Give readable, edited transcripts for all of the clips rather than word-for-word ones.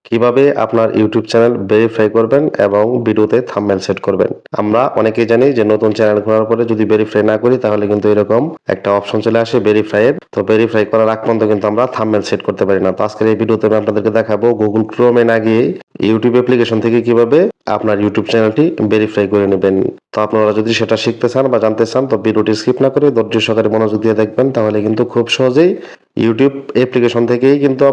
কিভাবে আপনার YouTube channel verify করবেন এবং ভিডিওতে থাম্বনেল সেট করবেন। আমরা অনেকেই জানি যে নতুন চ্যানেল খোলার পরে যদি ভেরিফাই না করি তাহলে কিন্তু এরকম একটা অপশন চলে আসে ভেরিফাই এর। তো ভেরিফাই করার আগ পর্যন্ত কিন্তু আমরা থাম্বনেল সেট করতে পারি না। তো আজকের এই ভিডিওতে আমি আপনাদেরকে দেখাবো গুগল ক্রোমে না গিয়ে ইউটিউব অ্যাপ্লিকেশন থেকে কিভাবে আপনার ইউটিউব চ্যানেলটি ভেরিফাই করে নেবেন। তো আপনারা যদি সেটা শিখতে চান বা জানতে চান তো ভিডিওটি স্কিপ না করে ধৈর্য সহকারে মনোযোগ দিয়ে দেখবেন, তাহলে কিন্তু খুব সহজেই ইউটিউব অ্যাপ্লিকেশন থেকেই কিন্তু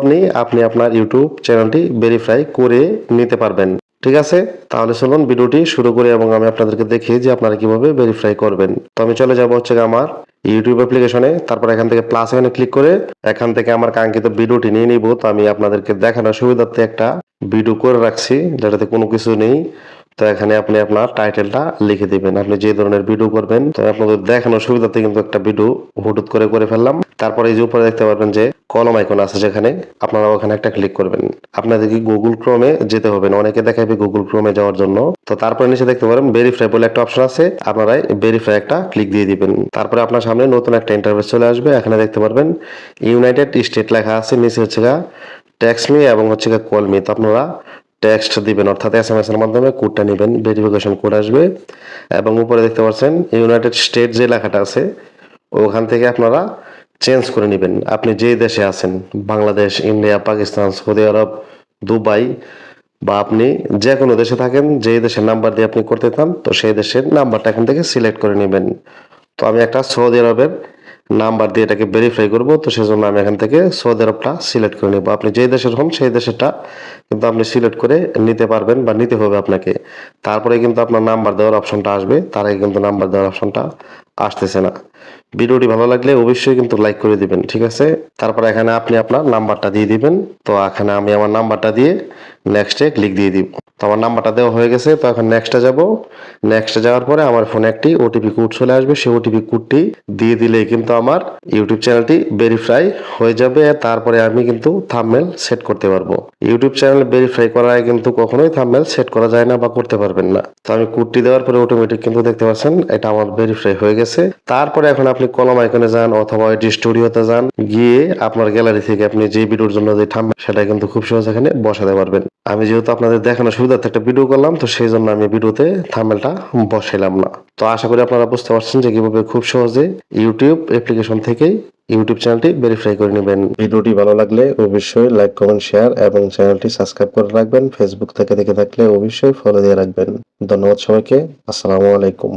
আপনি আপনার ইউটিউব চ্যানেলটি ভেরিফাই করে নিতে পারবেন। ঠিক আছে, তাহলে চলুন ভিডিওটি শুরু করি এবং আমি আপনাদেরকে দেখিয়ে যে আপনারা কিভাবে ভেরিফাই করবেন। তো আমি চলে যাব হচ্ছে আমার ইউটিউব অ্যাপ্লিকেশনে, তারপর এখান থেকে প্লাস এখানে ক্লিক করে এখান থেকে আমার কাঙ্ক্ষিত ভিডিওটি নিয়ে নিব। তো আমি আপনাদেরকে দেখানোর সুবিধার্থে একটা ভিডিও করে রাখছি যেটাতে কোনো কিছু নেই। তো এখানে আপনি আপনার টাইটেলটা লিখে দিবেন, আপনি যে ধরনের ভিডিও করবেন। তো আপনাদের দেখানোর সুবিধাতে কিন্তু একটা ভিডিও হুটুট করে ফেললাম। তারপরে এই যে উপরে দেখতে পারবেন যে কলম আইকন আছে, যেখানে আপনারা ওখানে একটা ক্লিক করবেন। আপনাদেরকে গুগল ক্রোমে যেতে হবে না, অনেকে দেখাবে গুগল ক্রোমে যাওয়ার জন্য। তো তারপরে নিচে দেখতে পারেন ভেরিফাই বলে একটা অপশন আছে, আপনারা ভেরিফাই একটা ক্লিক দিয়ে দিবেন। তারপরে আপনার সামনে নতুন একটা ইন্টারফেস চলে আসবে। এখানে দেখতে পারবেন ইউনাইটেড স্টেট লেখা আছে, নিচে হচ্ছে টেক্সট মি এবং হচ্ছে কল মি। তো আপনারা টেক্সট দিবেন, অর্থাৎ এসএমএস এর মাধ্যমে কোডটা নেবেন, ভেরিফিকেশন কোড আসবে। এবং উপরে দেখতে পাচ্ছেন ইউনাইটেড স্টেট যে লেখাটা আছে ওখান থেকে আপনারা চেঞ্জ করে নেবেন। আপনি যে দেশে আছেন, বাংলাদেশ, ইন্ডিয়া, পাকিস্তান, সৌদি আরব, দুবাই বা আপনি যে কোনো দেশে থাকেন, যে দেশের নাম্বার দিয়ে আপনি করতে চান তো সেই দেশের নাম্বারটা এখান থেকে সিলেক্ট করে নেবেন। তো আমি একটা সৌদি আরবের নাম্বার দিয়ে এটাকে ভেরিফাই করব, তো সেজন্য আমি এখান থেকে সৌদি আরবটা সিলেক্ট করে নেব। আপনি যে দেশের হন সেই দেশেরটা কিন্তু আপনি সিলেক্ট করে নিতে পারবেন বা নিতে হবে আপনাকে। তারপরে কিন্তু আপনার নাম্বার দেওয়ার অপশনটা আসবে, তার আগে কিন্তু নাম্বার দেওয়ার অপশনটা আসতেছে না। ভিডিওটি ভালো লাগলে অবশ্যই কিন্তু লাইক করে দিবেন, ঠিক আছে। তারপরে এখানে আপনি আপনার নাম্বারটা দিয়ে দিবেন। তো এখানে আমি আমার নাম্বারটা দিয়ে নেক্সটে ক্লিক দিয়ে দিব। তো আমার নাম্বারটা দেওয়া হয়ে গেছে। তো এখন নেক্সটে যাব। নেক্সটে যাওয়ার পরে আমার ফোনে একটি ওটিপি কোড চলে আসবে, সেই ওটিপি কোডটি দিয়ে দিলেই কিন্তু আমার ইউটিউব চ্যানেলটি ভেরিফাই হয়ে যাবে। তারপরে আমি কিন্তু থাম্বনেল সেট করতে পারবো। ইউটিউব চ্যানেল ভেরিফাই করার আগে কিন্তু কখনোই থাম্বনেল সেট করা যায় না বা করতে পারবেন না। তো আমি কোডটি দেওয়ার পরে অটোমেটিক কিন্তু দেখতে পাচ্ছেন এটা আমার ভেরিফাই হয়ে গেছে। তারপরে এখন আপনি কলম আইকনে যান অথবা এডি স্টুডিওতে যান, গিয়ে আপনার গ্যালারি থেকে আপনি যে ভিডিওর জন্য যে থাম্বনেল সেটা কিন্তু খুব সহজ এখানে বসাতে পারবেন। আমি যেহেতু আপনাদের দেখানোর সুবিধার্থে একটা ভিডিও করলাম, তো সেই জন্য আমি ভিডিওতে থাম্বনেলটা বসাইলাম না। তো আশা করি আপনারা বুঝতে পারছেন যে কিভাবে খুব সহজে ইউটিউব অ্যাপ্লিকেশন থেকেই ইউটিউব চ্যানেলটি ভেরিফাই করে নেবেন। ভিডিওটি ভালো লাগলে অবশ্যই লাইক, কমেন্ট, শেয়ার এবং চ্যানেলটি সাবস্ক্রাইব করে রাখবেন। ফেসবুক থেকে দেখে থাকলে অবশ্যই ফলো দিয়ে রাখবেন। ধন্যবাদ সবাইকে। আসসালামু আলাইকুম।